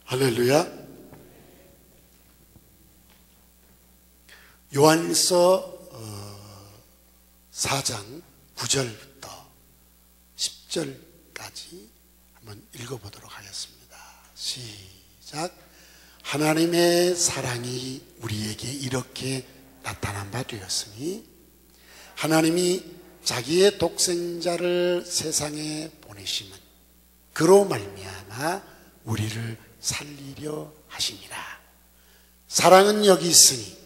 할렐루야. 요한일서 4장 9절부터 10절까지 한번 읽어보도록 하겠습니다. 시작. 하나님의 사랑이 우리에게 이렇게 나타난 바 되었으니 하나님이 자기의 독생자를 세상에 보내심은 그로 말미암아 우리를 살리려 하심이라. 사랑은 여기 있으니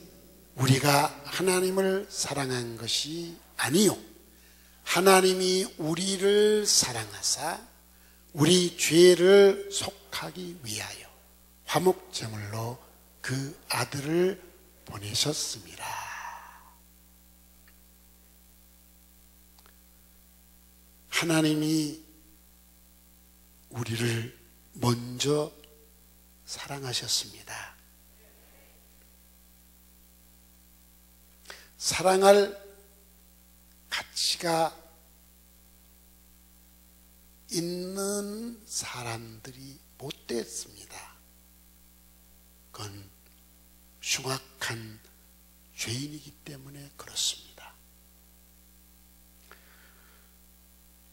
우리가 하나님을 사랑한 것이 아니요 하나님이 우리를 사랑하사 우리 죄를 속하기 위하여 화목제물로 그 아들을 보내셨습니다. 하나님이 우리를 먼저 사랑하셨습니다. 사랑할 가치가 있는 사람들이 못 됐습니다. 그건 흉악한 죄인이기 때문에 그렇습니다.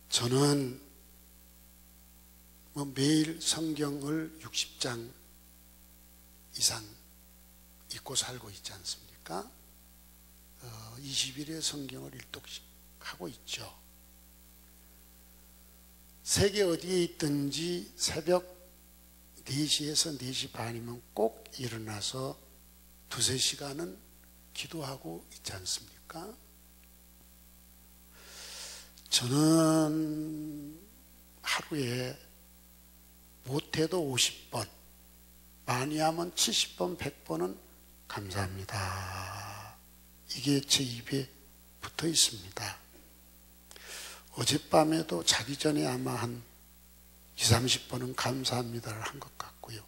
저는 매일 성경을 60장 이상 읽고 살고 있지 않습니까? 20일의 성경을 일독씩 하고 있죠. 세계 어디에 있든지 새벽 4시에서 4시 반이면 꼭 일어나서 두세 시간은 기도하고 있지 않습니까? 저는 하루에 못해도 50번, 많이 하면 70번, 100번은 감사합니다. 이게 제 입에 붙어 있습니다. 어젯밤에도 자기 전에 아마 한 20, 30번은 감사합니다를 한 것 같고요.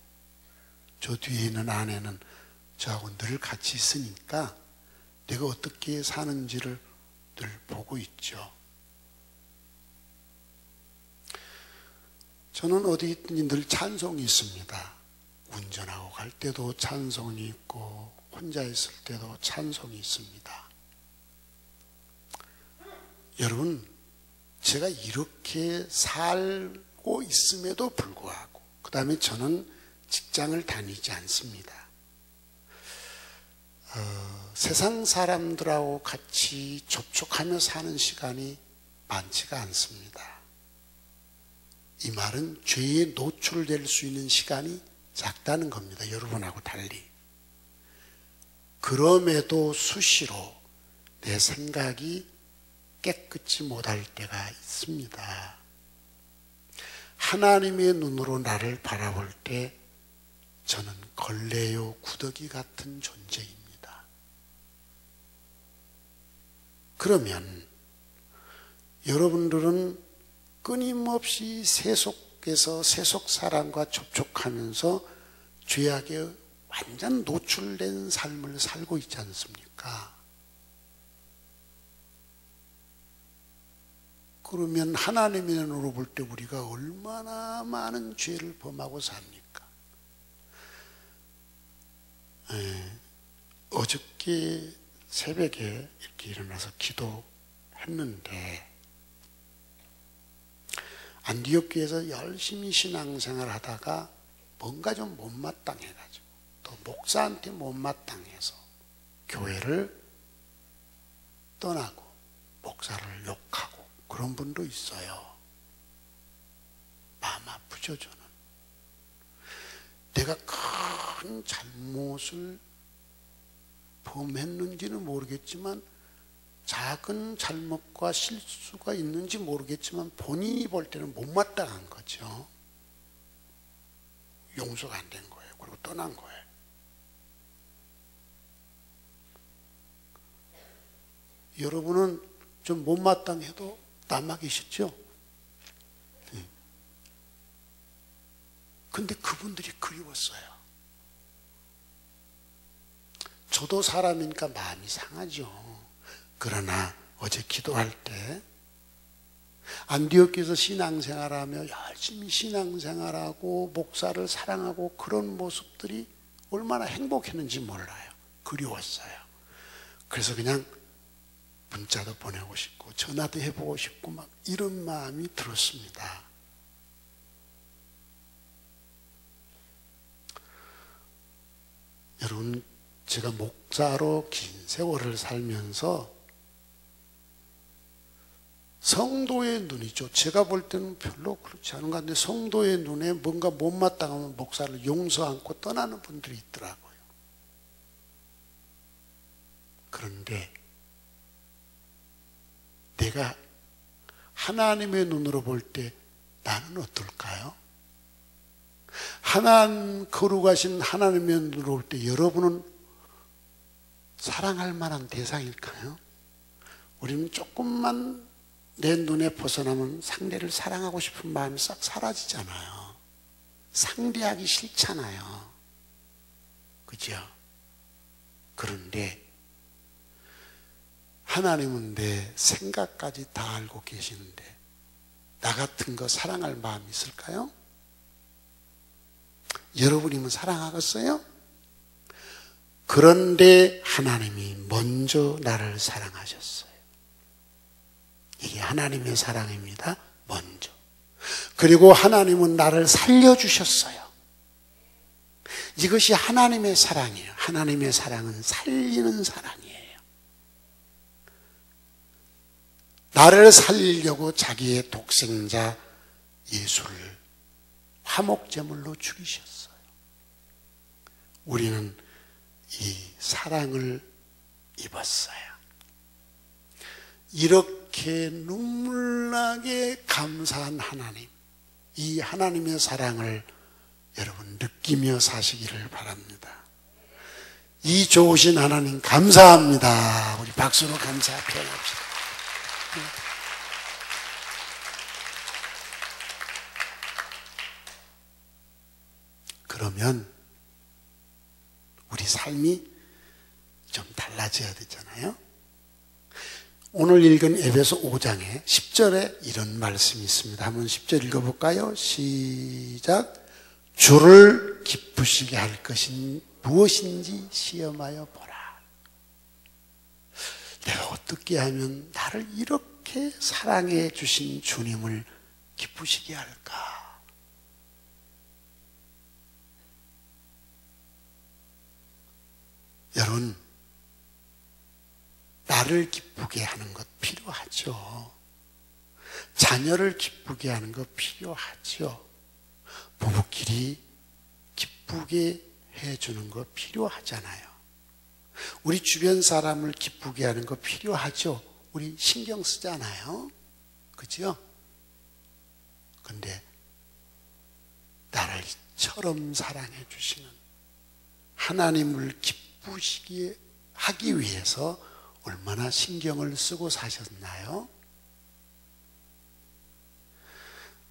저 뒤에 있는 아내는 저하고 늘 같이 있으니까 내가 어떻게 사는지를 늘 보고 있죠. 저는 어디 있든지 늘 찬송이 있습니다. 운전하고 갈 때도 찬송이 있고 혼자 있을 때도 찬송이 있습니다. 여러분, 제가 이렇게 살고 있음에도 불구하고 그 다음에 저는 직장을 다니지 않습니다. 세상 사람들하고 같이 접촉하며 사는 시간이 많지가 않습니다. 이 말은 죄에 노출될 수 있는 시간이 작다는 겁니다. 여러분하고 달리. 그럼에도 수시로 내 생각이 깨끗이 못할 때가 있습니다. 하나님의 눈으로 나를 바라볼 때 저는 걸레요 구더기 같은 존재입니다. 그러면 여러분들은 끊임없이 세속에서 세속 사람과 접촉하면서 죄악에 완전 노출된 삶을 살고 있지 않습니까? 그러면 하나님의 눈으로 볼 때 우리가 얼마나 많은 죄를 범하고 삽니까? 어저께 새벽에 이렇게 일어나서 기도했는데 안디옥 교회에서 열심히 신앙생활 하다가 뭔가 좀 못마땅해가지고 또 목사한테 못마땅해서 교회를 떠나고 목사를 욕하고 그런 분도 있어요. 마음 아프죠, 저는. 내가 큰 잘못을 범했는지는 모르겠지만 작은 잘못과 실수가 있는지 모르겠지만 본인이 볼 때는 못마땅한 거죠. 용서가 안 된 거예요. 그리고 떠난 거예요. 여러분은 좀 못마땅해도 남아 계시죠? 근데 그분들이 그리웠어요. 저도 사람이니까 마음이 상하죠. 그러나 어제 기도할 때 안디옥에서 신앙생활하며 열심히 신앙생활하고 목사를 사랑하고 그런 모습들이 얼마나 행복했는지 몰라요. 그리웠어요. 그래서 그냥 문자도 보내고 싶고 전화도 해보고 싶고 막 이런 마음이 들었습니다. 여러분, 제가 목사로 긴 세월을 살면서 성도의 눈이죠. 제가 볼 때는 별로 그렇지 않은 것 같은데 성도의 눈에 뭔가 못마땅하면 목사를 용서 않고 떠나는 분들이 있더라고요. 그런데 내가 하나님의 눈으로 볼 때 나는 어떨까요? 거룩하신 하나님의 눈으로 볼 때 여러분은 사랑할 만한 대상일까요? 우리는 조금만 내 눈에 벗어나면 상대를 사랑하고 싶은 마음이 싹 사라지잖아요. 상대하기 싫잖아요. 그죠? 그런데 하나님은 내 생각까지 다 알고 계시는데 나 같은 거 사랑할 마음이 있을까요? 여러분이면 사랑하겠어요? 그런데 하나님이 먼저 나를 사랑하셨어요. 이게 하나님의 사랑입니다. 먼저. 그리고 하나님은 나를 살려주셨어요. 이것이 하나님의 사랑이에요. 하나님의 사랑은 살리는 사랑이에요. 나를 살리려고 자기의 독생자 예수를 화목제물로 죽이셨어요. 우리는 이 사랑을 입었어요. 이렇게 눈물나게 감사한 하나님, 이 하나님의 사랑을 여러분 느끼며 사시기를 바랍니다. 이 좋으신 하나님 감사합니다. 우리 박수로 감사 표현합시다. 그러면 우리 삶이 좀 달라져야 되잖아요. 오늘 읽은 에베소 5장에 10절에 이런 말씀이 있습니다. 한번 10절 읽어볼까요? 시작. 주를 기쁘시게 할 것이 무엇인지 시험하여 보라. 내가 어떻게 하면 나를 이렇게 사랑해 주신 주님을 기쁘시게 할까? 여러분, 나를 기쁘게 하는 것 필요하죠. 자녀를 기쁘게 하는 것 필요하죠. 부부끼리 기쁘게 해주는 거 필요하잖아요. 우리 주변 사람을 기쁘게 하는 거 필요하죠. 우리 신경 쓰잖아요. 그죠? 근데 나를 이처럼 사랑해 주시는 하나님을 기쁘시게 하기 위해서 얼마나 신경을 쓰고 사셨나요?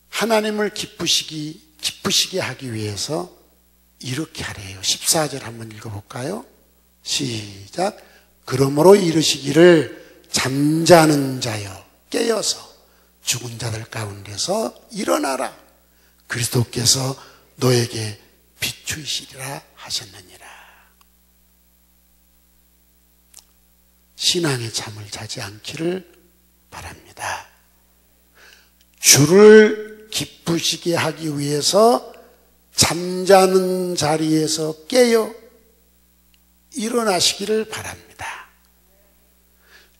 하나님을 기쁘시게 하기 위해서 이렇게 하래요. 14절 한번 읽어볼까요? 시작. 그러므로 이르시기를 잠자는 자여 깨어서 죽은 자들 가운데서 일어나라. 그리스도께서 너에게 비추시리라 하셨느니라. 신앙의 잠을 자지 않기를 바랍니다. 주를 기쁘시게 하기 위해서 잠자는 자리에서 깨어 일어나시기를 바랍니다.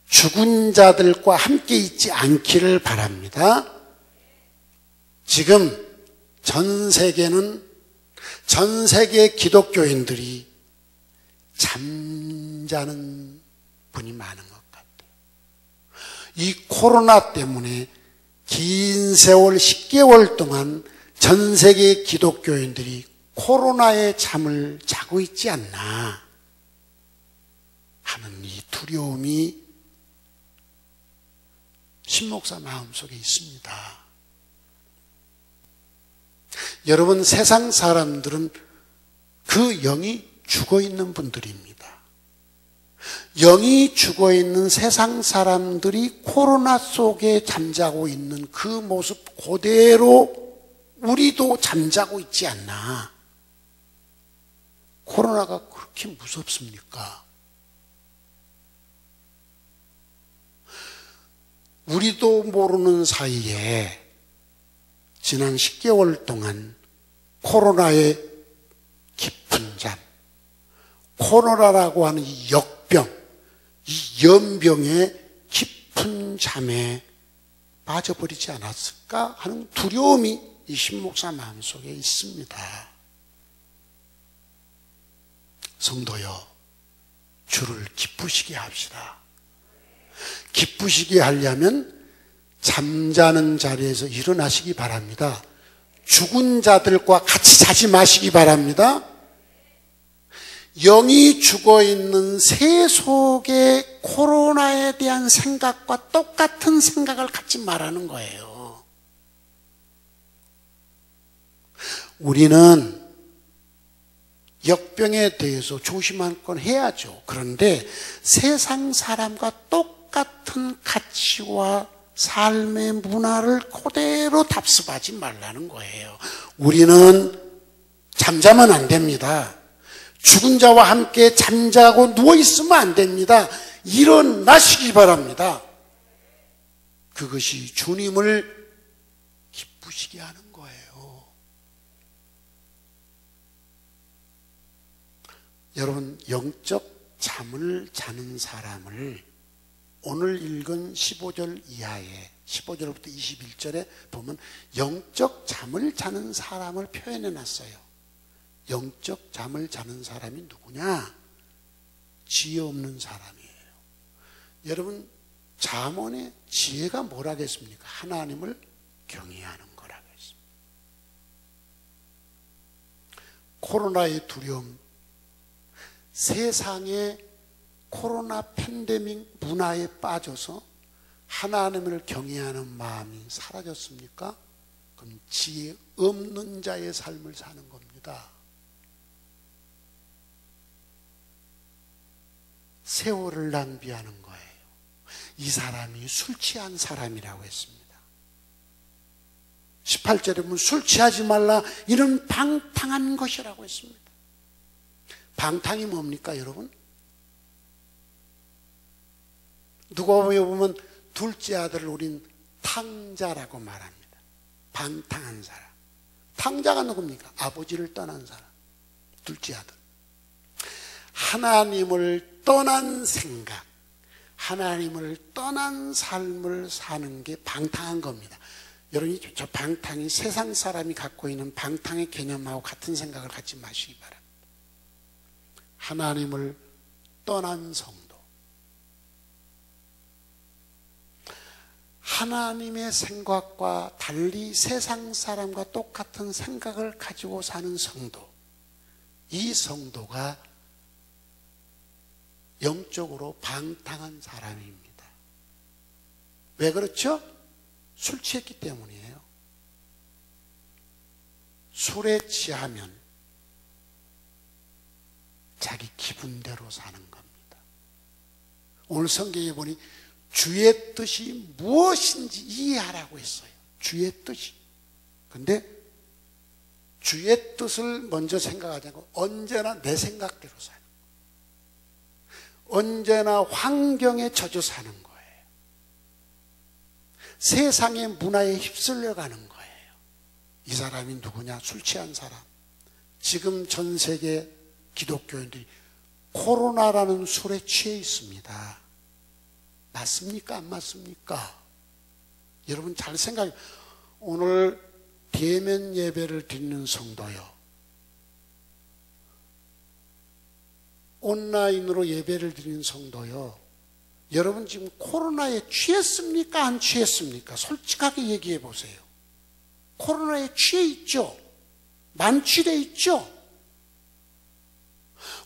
죽은 자들과 함께 있지 않기를 바랍니다. 지금 전 세계 기독교인들이 잠자는 분이 많은 것 같아요. 이 코로나 때문에 긴 세월 10개월 동안 전 세계 기독교인들이 코로나의 잠을 자고 있지 않나 하는 이 두려움이 신목사 마음속에 있습니다. 여러분, 세상 사람들은 그 영이 죽어 있는 분들입니다. 영이 죽어있는 세상 사람들이 코로나 속에 잠자고 있는 그 모습 그대로 우리도 잠자고 있지 않나. 코로나가 그렇게 무섭습니까? 우리도 모르는 사이에 지난 10개월 동안 코로나의 깊은 잠, 코로나라고 하는 이 역병, 이 연병의 깊은 잠에 빠져버리지 않았을까 하는 두려움이 이 신목사 마음속에 있습니다. 성도여, 주를 기쁘시게 합시다. 기쁘시게 하려면 잠자는 자리에서 일어나시기 바랍니다. 죽은 자들과 같이 자지 마시기 바랍니다. 영이 죽어있는 새 속에 코로나에 대한 생각과 똑같은 생각을 갖지 말라는 거예요. 우리는 역병에 대해서 조심할 건 해야죠. 그런데 세상 사람과 똑같은 가치와 삶의 문화를 그대로 답습하지 말라는 거예요. 우리는 잠자면 안 됩니다. 죽은 자와 함께 잠자고 누워있으면 안 됩니다. 일어나시기 바랍니다. 그것이 주님을 기쁘시게 하는 거예요. 여러분, 영적 잠을 자는 사람을 오늘 읽은 15절 이하에 15절부터 21절에 보면 영적 잠을 자는 사람을 표현해 놨어요. 영적 잠을 자는 사람이 누구냐? 지혜 없는 사람이에요. 여러분, 잠언의 지혜가 뭐라겠습니까? 하나님을 경외하는 거라겠습니다. 코로나의 두려움, 세상의 코로나 팬데믹 문화에 빠져서 하나님을 경외하는 마음이 사라졌습니까? 그럼 지혜 없는 자의 삶을 사는 겁니다. 세월을 낭비하는 거예요. 이 사람이 술 취한 사람이라고 했습니다. 18절에 보면 술 취하지 말라, 이는 방탕한 것이라고 했습니다. 방탕이 뭡니까, 여러분? 누가복음에 보면 둘째 아들을 우린 탕자라고 말합니다. 방탕한 사람. 탕자가 누굽니까? 아버지를 떠난 사람. 둘째 아들. 하나님을 떠난 생각, 하나님을 떠난 삶을 사는 게 방탕한 겁니다. 여러분이 저 방탕이 세상 사람이 갖고 있는 방탕의 개념하고 같은 생각을 갖지 마시기 바랍니다. 하나님을 떠난 성도, 하나님의 생각과 달리 세상 사람과 똑같은 생각을 가지고 사는 성도, 이 성도가 영적으로 방탕한 사람입니다. 왜 그렇죠? 술 취했기 때문이에요. 술에 취하면 자기 기분대로 사는 겁니다. 오늘 성경에 보니 주의 뜻이 무엇인지 이해하라고 했어요. 주의 뜻이. 근데 주의 뜻을 먼저 생각하지 않고 언제나 내 생각대로 사는 거예요. 언제나 환경에 젖어 사는 거예요. 세상의 문화에 휩쓸려 가는 거예요. 이 사람이 누구냐? 술 취한 사람. 지금 전 세계 기독교인들이 코로나라는 술에 취해 있습니다. 맞습니까? 안 맞습니까? 여러분 잘 생각해. 오늘 대면 예배를 드리는 성도요, 온라인으로 예배를 드리는 성도요, 여러분 지금 코로나에 취했습니까? 안 취했습니까? 솔직하게 얘기해 보세요. 코로나에 취해 있죠? 만취돼 있죠?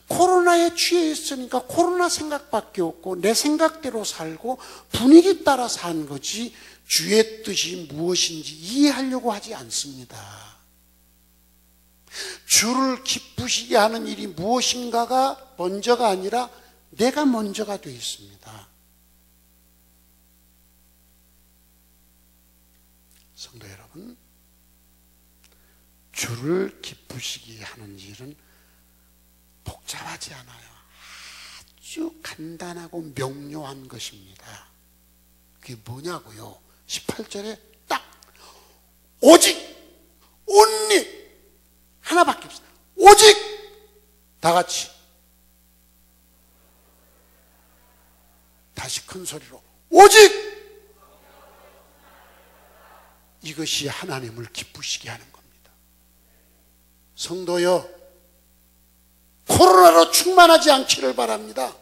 코로나에 취해 있으니까 코로나 생각밖에 없고 내 생각대로 살고 분위기 따라 사는 거지 주의 뜻이 무엇인지 이해하려고 하지 않습니다. 주를 기쁘시게 하는 일이 무엇인가가 먼저가 아니라 내가 먼저가 되어 있습니다. 성도 여러분, 주를 기쁘시게 하는 일은 복잡하지 않아요. 아주 간단하고 명료한 것입니다. 그게 뭐냐고요? 18절에 딱 오직 only 하나밖에 없어요. 오직 다 같이 다시 큰 소리로 오직 이것이 하나님을 기쁘시게 하는 겁니다. 성도여, 코로나로 충만하지 않기를 바랍니다.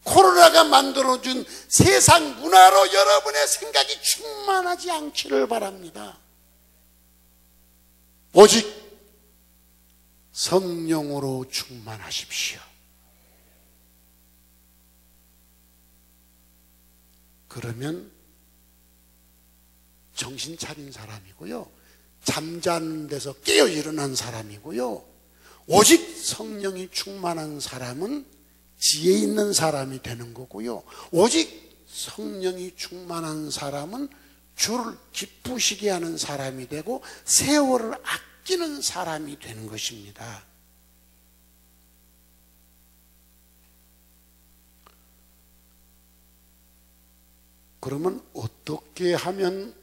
코로나가 만들어준 세상 문화로 여러분의 생각이 충만하지 않기를 바랍니다. 오직 성령으로 충만하십시오. 그러면 정신 차린 사람이고요, 잠자는 데서 깨어 일어난 사람이고요, 오직 성령이 충만한 사람은 지혜 있는 사람이 되는 거고요, 오직 성령이 충만한 사람은 주를 기쁘시게 하는 사람이 되고 세월을 아끼는 사람이 되는 것입니다. 그러면 어떻게 하면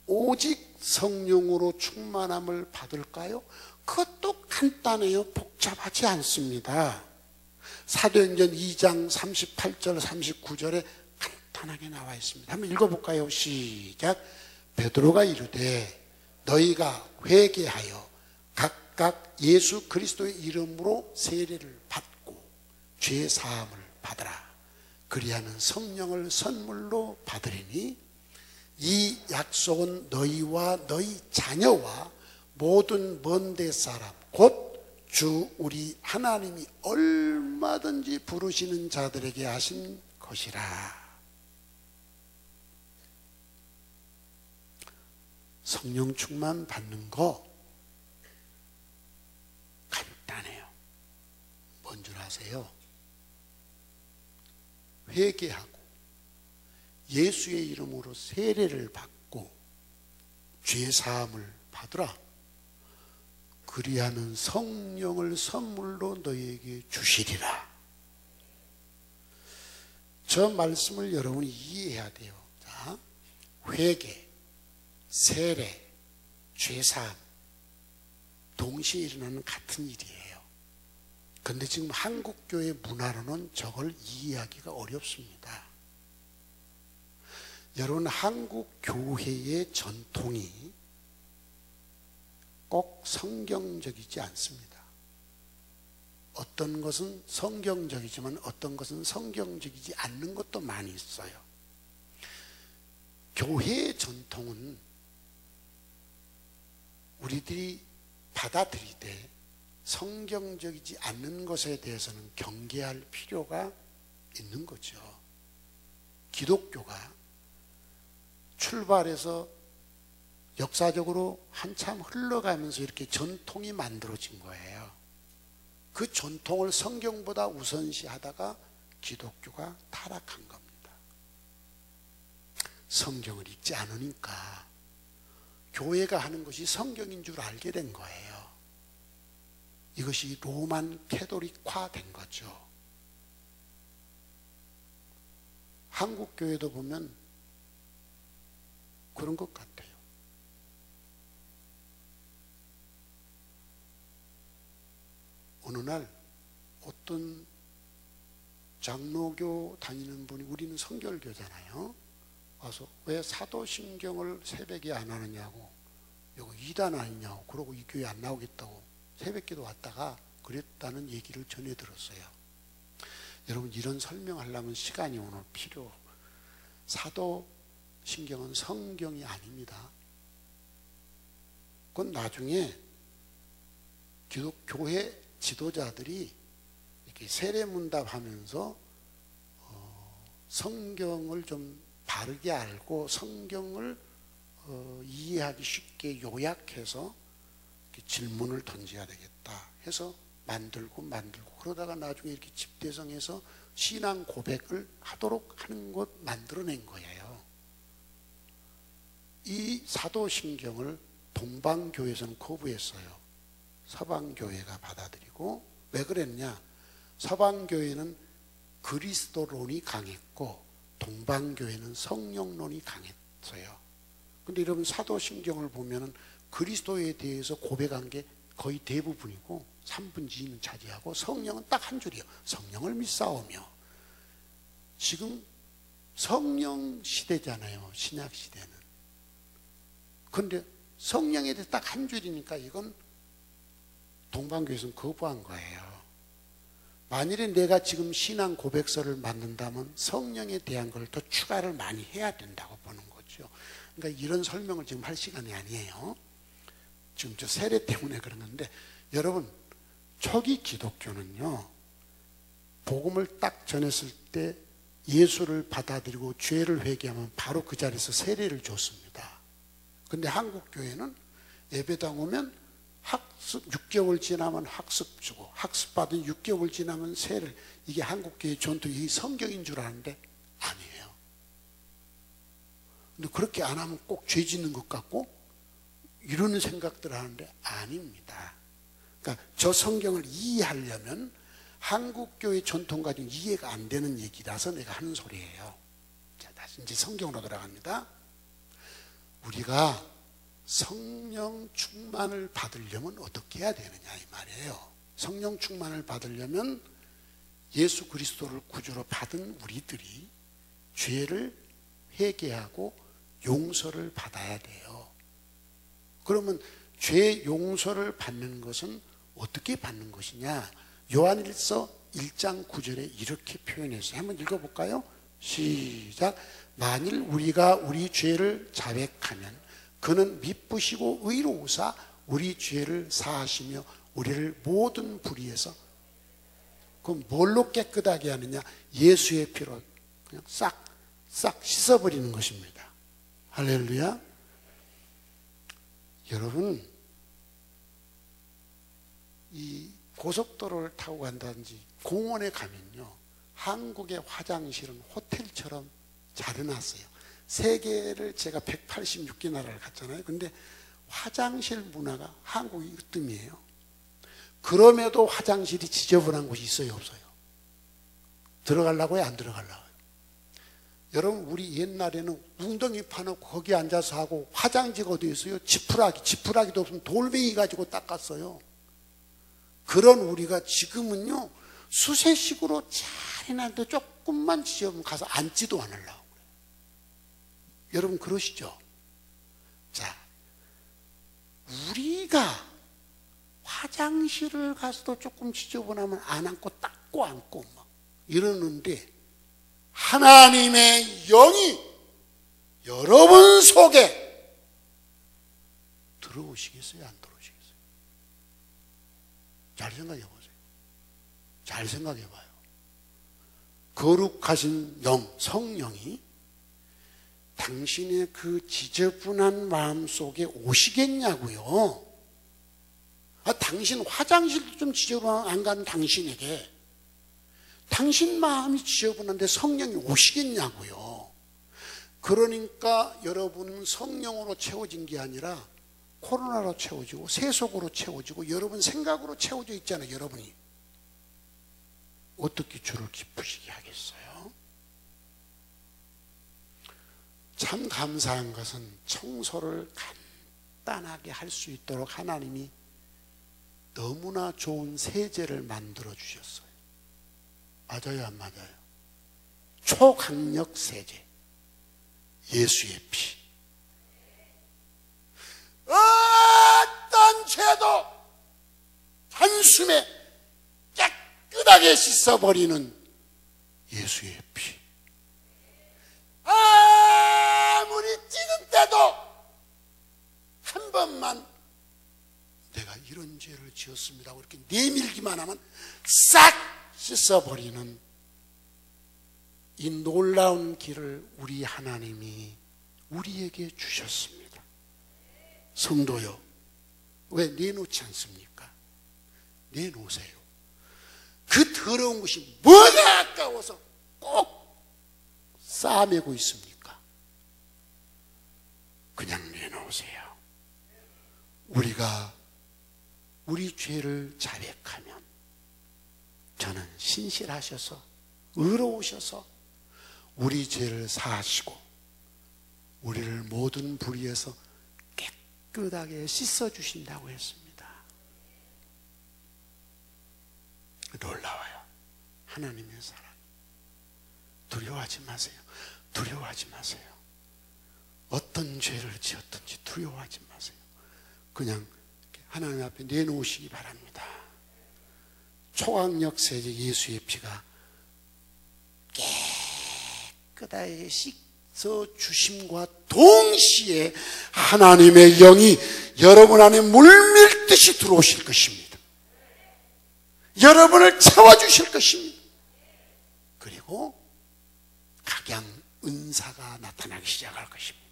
오직 성령으로 충만함을 받을까요? 그것도 간단해요. 복잡하지 않습니다. 사도행전 2장 38절 39절에 간단하게 나와 있습니다. 한번 읽어볼까요? 시작. 베드로가 이르되 너희가 회개하여 각각 예수 그리스도의 이름으로 세례를 받고 죄 사함을 받으라. 그리하면 성령을 선물로 받으리니 이 약속은 너희와 너희 자녀와 모든 먼데 사람 곧 주 우리 하나님이 얼마든지 부르시는 자들에게 하신 것이라. 성령 충만 받는 거 간단해요. 뭔 줄 아세요? 회개하고 예수의 이름으로 세례를 받고 죄 사함을 받으라. 그리하면 성령을 선물로 너희에게 주시리라. 저 말씀을 여러분이 이해해야 돼요. 자, 회개, 세례, 죄 사함 동시에 일어나는 같은 일이에요. 그런데 지금 한국교회 문화로는 저걸 이해하기가 어렵습니다. 여러분, 한국 교회의 전통이 꼭 성경적이지 않습니다. 어떤 것은 성경적이지만 어떤 것은 성경적이지 않는 것도 많이 있어요. 교회의 전통은 우리들이 받아들이되 성경적이지 않는 것에 대해서는 경계할 필요가 있는 거죠. 기독교가 출발해서 역사적으로 한참 흘러가면서 이렇게 전통이 만들어진 거예요. 그 전통을 성경보다 우선시하다가 기독교가 타락한 겁니다. 성경을 읽지 않으니까 교회가 하는 것이 성경인 줄 알게 된 거예요. 이것이 로만 캐토릭화 된 거죠. 한국 교회도 보면 그런 것 같아요. 어느 날 어떤 장로교 다니는 분이, 우리는 성결교잖아요, 와서 왜 사도신경을 새벽에 안 하느냐고, 이거 이단 아니냐고, 그러고 이 교회 안 나오겠다고 새벽기도 왔다가 그랬다는 얘기를 전해 들었어요. 여러분, 이런 설명하려면 시간이 오늘 필요. 사도신경은 성경이 아닙니다. 그건 나중에 기독교회 지도자들이 이렇게 세례문답하면서 성경을 좀 바르게 알고 성경을 이해하기 쉽게 요약해서 질문을 던져야 되겠다 해서 만들고 그러다가 나중에 이렇게 집대성에서 신앙 고백을 하도록 하는 것 만들어낸 거예요. 이 사도신경을 동방교회에서는 거부했어요. 서방교회가 받아들이고. 왜 그랬냐? 서방교회는 그리스도론이 강했고 동방교회는 성령론이 강했어요. 근데 여러분 사도신경을 보면은 그리스도에 대해서 고백한 게 거의 대부분이고 3분의 2는 차지하고 성령은 딱 한 줄이에요. 성령을 믿사오며. 지금 성령 시대잖아요. 신약 시대는. 그런데 성령에 대해 딱 한 줄이니까 이건 동방교회에서는 거부한 거예요. 만일에 내가 지금 신앙 고백서를 만든다면 성령에 대한 걸 더 추가를 많이 해야 된다고 보는 거죠. 그러니까 이런 설명을 지금 할 시간이 아니에요. 지금 저 세례 때문에 그런 건데, 여러분 초기 기독교는요, 복음을 딱 전했을 때 예수를 받아들이고 죄를 회개하면 바로 그 자리에서 세례를 줬습니다. 근데 한국 교회는 예배당 오면 학습 6개월 지나면 학습 주고, 학습 받은 6개월 지나면 세례를, 이게 한국 교회 전통, 이 성경인 줄 아는데 아니에요. 근데 그렇게 안 하면 꼭 죄 짓는 것 같고 이러는 생각들을 하는데 아닙니다. 그러니까 저 성경을 이해하려면 한국 교회 전통 가지고 이해가 안 되는 얘기라서 내가 하는 소리예요. 자, 다시 이제 성경으로 돌아갑니다. 우리가 성령 충만을 받으려면 어떻게 해야 되느냐 이 말이에요. 성령 충만을 받으려면 예수 그리스도를 구주로 받은 우리들이 죄를 회개하고 용서를 받아야 돼요. 그러면 죄 용서를 받는 것은 어떻게 받는 것이냐? 요한일서 1장 9절에 이렇게 표현했어요. 한번 읽어볼까요? 시작. 만일 우리가 우리 죄를 자백하면 그는 미쁘시고 의로우사 우리 죄를 사하시며 우리를 모든 불의에서, 그럼 뭘로 깨끗하게 하느냐? 예수의 피로 그냥 싹 씻어버리는 것입니다. 할렐루야. 여러분, 이 고속도로를 타고 간다든지 공원에 가면요, 한국의 화장실은 호텔처럼 잘 해놨어요. 세계를 제가 186개 나라를 갔잖아요. 근데 화장실 문화가 한국이 으뜸이에요. 그럼에도 화장실이 지저분한 곳이 있어요, 없어요? 들어가려고요, 안 들어가려고요? 여러분, 우리 옛날에는 웅덩이 파놓고 거기 앉아서 하고, 화장지가 어디 있어요? 지푸라기도 없으면 돌멩이 가지고 닦았어요. 그런 우리가 지금은요, 수세식으로 잘 해놨는데 조금만 지저분하면 가서 앉지도 않으려고 그래요. 여러분 그러시죠? 자, 우리가 화장실을 가서도 조금 지저분하면 안 앉고 닦고 앉고 막 이러는데, 하나님의 영이 여러분 속에 들어오시겠어요? 안 들어오시겠어요? 잘 생각해 보세요. 잘 생각해 봐요. 거룩하신 영, 성령이 당신의 그 지저분한 마음 속에 오시겠냐고요. 당신 화장실도 좀 지저분 안 가는 당신에게 당신 마음이 지저분한데 성령이 오시겠냐고요. 그러니까 여러분은 성령으로 채워진 게 아니라 코로나로 채워지고 세속으로 채워지고 여러분 생각으로 채워져 있잖아요. 여러분이 어떻게 주를 기쁘시게 하겠어요? 참 감사한 것은 청소를 간단하게 할 수 있도록 하나님이 너무나 좋은 세제를 만들어 주셨어요. 맞아요, 안 맞아요? 초강력 세제, 예수의 피. 어떤 죄도 단숨에 깨끗하게 씻어버리는 예수의 피. 아무리 찌든 때도 한 번만 내가 이런 죄를 지었습니다 하고 이렇게 내밀기만 하면 싹 씻어버리는 이 놀라운 길을 우리 하나님이 우리에게 주셨습니다. 성도요, 왜 내놓지 않습니까? 내놓으세요. 그 더러운 것이 뭐가 아까워서 꼭 싸매고 있습니까? 그냥 내놓으세요. 우리가 우리 죄를 자백하면 저는 신실하셔서 의로우셔서 우리 죄를 사하시고 우리를 모든 불의에서 깨끗하게 씻어주신다고 했습니다. 놀라워요. 하나님의 사랑. 두려워하지 마세요. 두려워하지 마세요. 어떤 죄를 지었든지 두려워하지 마세요. 그냥 하나님 앞에 내놓으시기 바랍니다. 초강력 세제 예수의 피가 깨끗하게 씻어 주심과 동시에 하나님의 영이 여러분 안에 물밀듯이 들어오실 것입니다. 여러분을 채워주실 것입니다. 그리고 각양 은사가 나타나기 시작할 것입니다.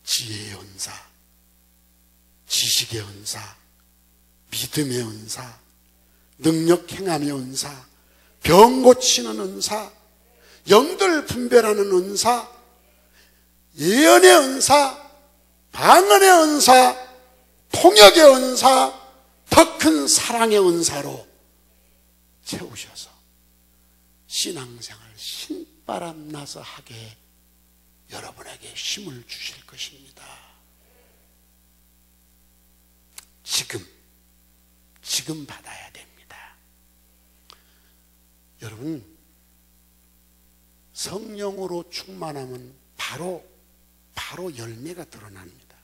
지혜의 은사, 지식의 은사, 믿음의 은사, 능력 행함의 은사, 병 고치는 은사, 영들 분별하는 은사, 예언의 은사, 방언의 은사, 통역의 은사, 더 큰 사랑의 은사로 채우셔서 신앙생활 신바람 나서 하게 여러분에게 힘을 주실 것입니다. 지금 받아야 됩니다. 여러분, 성령으로 충만하면 바로 열매가 드러납니다.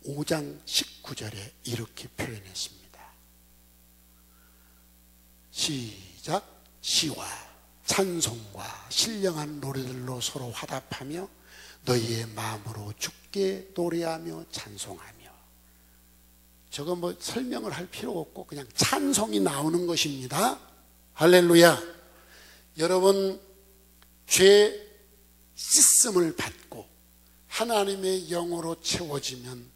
5장 19절에 이렇게 표현했습니다. 시작. 시와 찬송과 신령한 노래들로 서로 화답하며 너희의 마음으로 주께 노래하며 찬송하며. 저거 뭐 설명을 할 필요 없고 그냥 찬송이 나오는 것입니다. 할렐루야. 여러분, 죄 씻음을 받고 하나님의 영으로 채워지면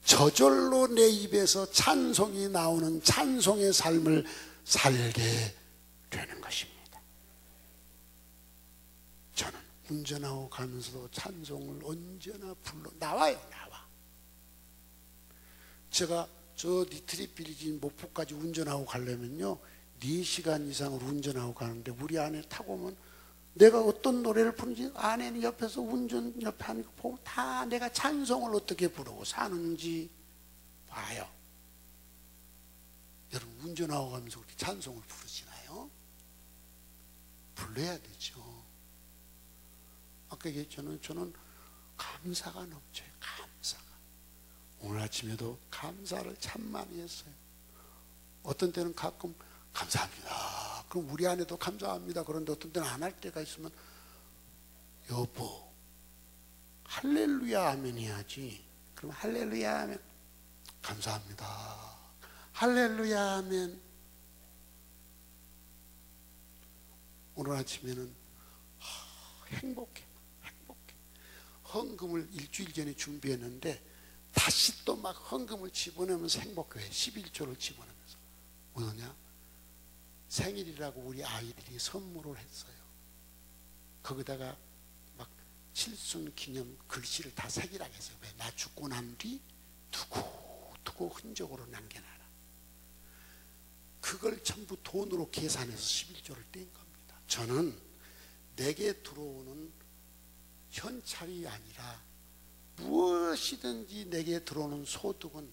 저절로 내 입에서 찬송이 나오는 찬송의 삶을 살게 되는 것입니다. 저는 운전하고 가면서도 찬송을 언제나 나와. 제가 저 리트릿 빌리지 목포까지 운전하고 가려면요 4시간 이상을 운전하고 가는데 우리 아내 타고 오면 내가 어떤 노래를 부르는지 아내는 옆에서 운전 옆에 하는 거 보고 다 내가 찬송을 어떻게 부르고 사는지 봐요. 여러분, 운전하고 가면서 그렇게 찬송을 부르시나요? 불러야 되죠. 아까 얘기했잖아요. 저는 감사가 넘쳐요. 감사가. 오늘 아침에도 감사를 참 많이 했어요. 어떤 때는 가끔 감사합니다. 그럼 우리 아내도 감사합니다. 그런데 어떤 때는 안 할 때가 있으면 여보 할렐루야 아멘 해야지. 그럼 할렐루야 아멘 감사합니다. 할렐루야 아멘. 오늘 아침에는 행복해. 헌금을 일주일 전에 준비했는데 다시 또 막 헌금을 집어넣으면서 행복해. 11조를 집어넣으면서. 뭐냐? 생일이라고 우리 아이들이 선물을 했어요. 거기다가 막 칠순 기념 글씨를 다 새기라고 했어요. 왜? 나 죽고 난 뒤 두고 흔적으로 남겨놔라. 그걸 전부 돈으로 계산해서 11조를 뗀 겁니다. 저는 내게 들어오는 현찰이 아니라 무엇이든지 내게 들어오는 소득은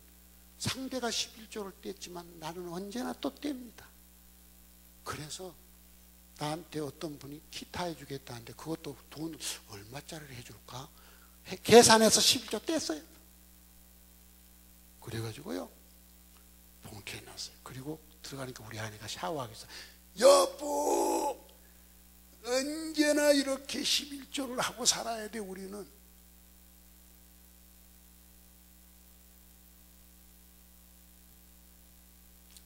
상대가 11조를 뗐지만 나는 언제나 또 뗍니다. 그래서 나한테 어떤 분이 기타 해주겠다는데 그것도 돈 얼마짜리를 해줄까? 계산해서 11조 뗐어요. 그래가지고요 봉투에 넣었어요. 그리고 들어가니까 우리 아내가 샤워하기 위해서 여보 언제나 이렇게 11조를 하고 살아야 돼. 우리는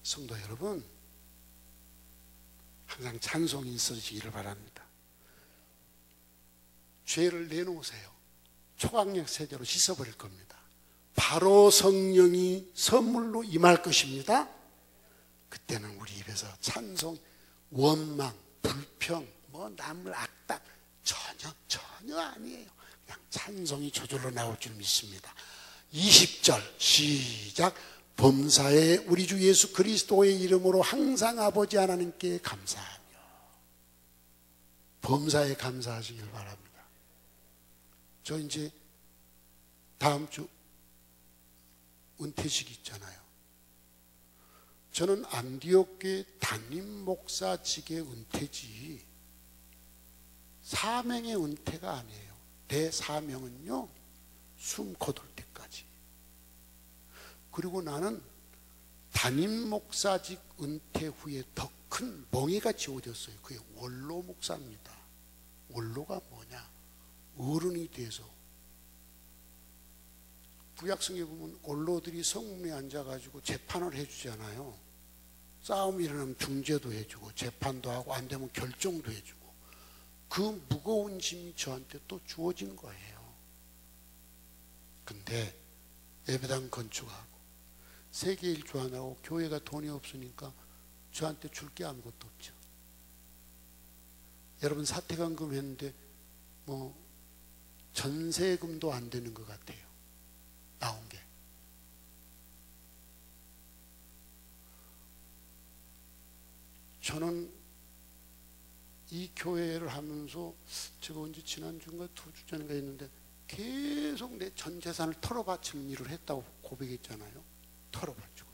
성도 여러분, 항상 찬송이 있어지기를 바랍니다. 죄를 내놓으세요. 초강력 세제로 씻어버릴 겁니다. 바로 성령이 선물로 임할 것입니다. 그때는 우리 입에서 찬송, 원망, 불평, 남을 악담 전혀 아니에요. 그냥 찬송이 저절로 나올 줄 믿습니다. 20절 시작. 범사에 우리 주 예수 그리스도의 이름으로 항상 아버지 하나님께 감사하며. 범사에 감사하시길 바랍니다. 저 이제 다음 주 은퇴식 있잖아요. 저는 안디옥교회 담임 목사직의 은퇴지 사명의 은퇴가 아니에요. 내 사명은요, 숨 거둘 때까지. 그리고 나는 담임 목사직 은퇴 후에 더 큰 멍에가 지워졌어요. 그게 원로 목사입니다. 원로가 뭐냐? 어른이 돼서. 구약성에 보면 원로들이 성문에 앉아가지고 재판을 해주잖아요. 싸움이 일어나면 중재도 해주고 재판도 하고 안 되면 결정도 해주고. 그 무거운 짐이 저한테 또 주어진 거예요. 근데 예배당 건축하고 세계 일주하고 교회가 돈이 없으니까 저한테 줄 게 아무것도 없죠. 여러분 사퇴간금 했는데 전세금도 안 되는 것 같아요. 나온 게. 저는 이 교회를 하면서 제가 언제 지난주인가 2주 전인가 했는데 계속 내 전 재산을 털어바치는 일을 했다고 고백했잖아요. 털어바치고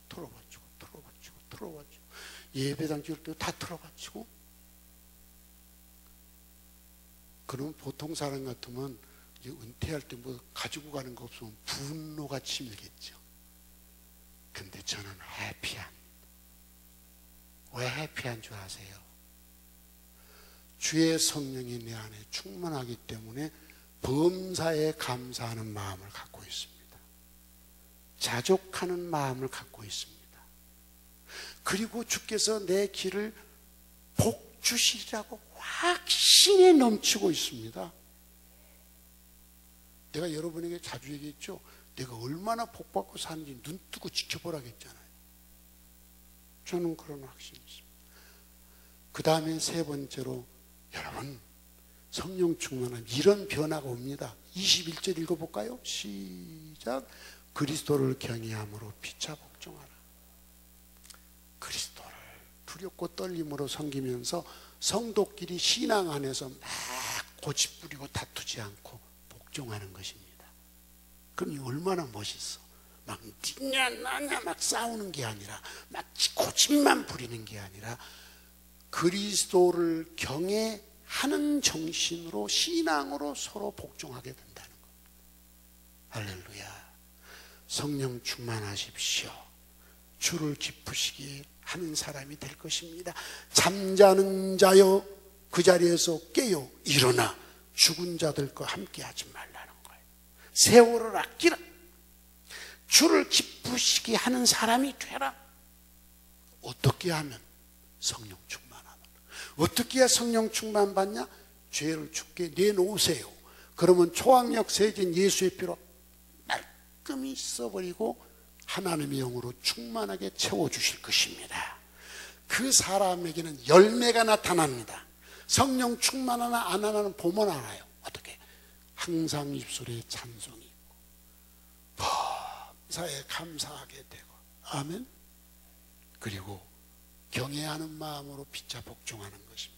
예배당 지을 때 다 털어바치고. 그럼 보통 사람 같으면 이제 은퇴할 때 가지고 가는 거 없으면 분노가 치밀겠죠. 근데 저는 해피한. 왜 해피한 줄 아세요? 주의 성령이 내 안에 충만하기 때문에 범사에 감사하는 마음을 갖고 있습니다. 자족하는 마음을 갖고 있습니다. 그리고 주께서 내 길을 복 주시리라고 확신에 넘치고 있습니다. 내가 여러분에게 자주 얘기했죠. 내가 얼마나 복받고 사는지 눈 뜨고 지켜보라고 했잖아요. 저는 그런 확신이 있습니다. 그 다음에 세 번째로 여러분 성령 충만한 이런 변화가 옵니다. 21절 읽어볼까요? 시작. 그리스도를 경외함으로 피차 복종하라. 그리스도를 두렵고 떨림으로 섬기면서 성도끼리 신앙 안에서 막 고집 부리고 다투지 않고 복종하는 것입니다. 그럼 이 얼마나 멋있어. 막 니냐 나냐 막 싸우는 게 아니라 막 고집만 부리는 게 아니라 그리스도를 경외하는 정신으로 신앙으로 서로 복종하게 된다는 것. 할렐루야. 성령 충만하십시오. 주를 기쁘시게 하는 사람이 될 것입니다. 잠자는 자여 그 자리에서 깨어 일어나 죽은 자들과 함께 하지 말라는 거예요. 세월을 아끼라. 주를 기쁘시게 하는 사람이 되라. 어떻게 하면? 성령 충만하면. 어떻게 해야 성령 충만 받냐? 죄를 주께 내놓으세요. 그러면 초학력 세진 예수의 피로 말끔히 써버리고 하나님의 영으로 충만하게 채워주실 것입니다. 그 사람에게는 열매가 나타납니다. 성령 충만하나 안 하나는 보면 알아요. 어떻게? 항상 입술에 찬송이 있고 범사에 감사하게 되고 아멘. 그리고 경외하는 마음으로 피차 복종하는 것입니다.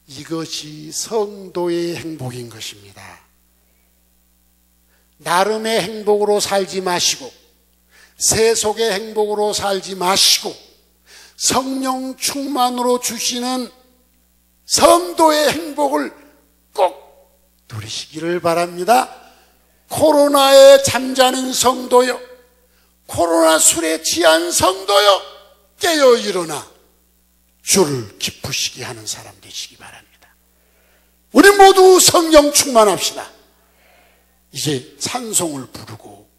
이것이 성도의 행복인 것입니다. 나름의 행복으로 살지 마시고 세속의 행복으로 살지 마시고 성령 충만으로 주시는 성도의 행복을 꼭 누리시기를 바랍니다. 코로나에 잠자는 성도여, 코로나 술에 취한 성도여, 깨어 일어나 주를 기쁘시게 하는 사람 되시기 바랍니다. 우리 모두 성령 충만합시다. 이제 찬송을 부르고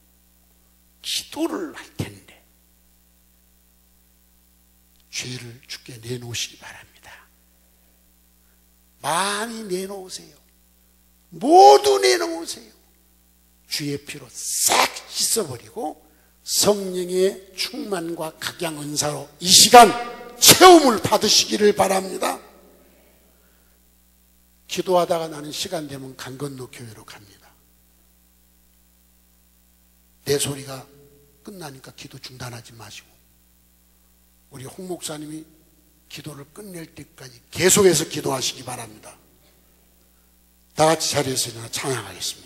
기도를 할 텐데 죄를 주께 내놓으시기 바랍니다. 많이 내놓으세요. 모두 내놓으세요. 주의 피로 싹 씻어버리고 성령의 충만과 각양 은사로 이 시간 체험을 받으시기를 바랍니다. 기도하다가 나는 시간 되면 강 건너 교회로 갑니다. 내 소리가 끝나니까 기도 중단하지 마시고 우리 홍 목사님이 기도를 끝낼 때까지 계속해서 기도하시기 바랍니다. 다 같이 자리에서 일어나 찬양하겠습니다.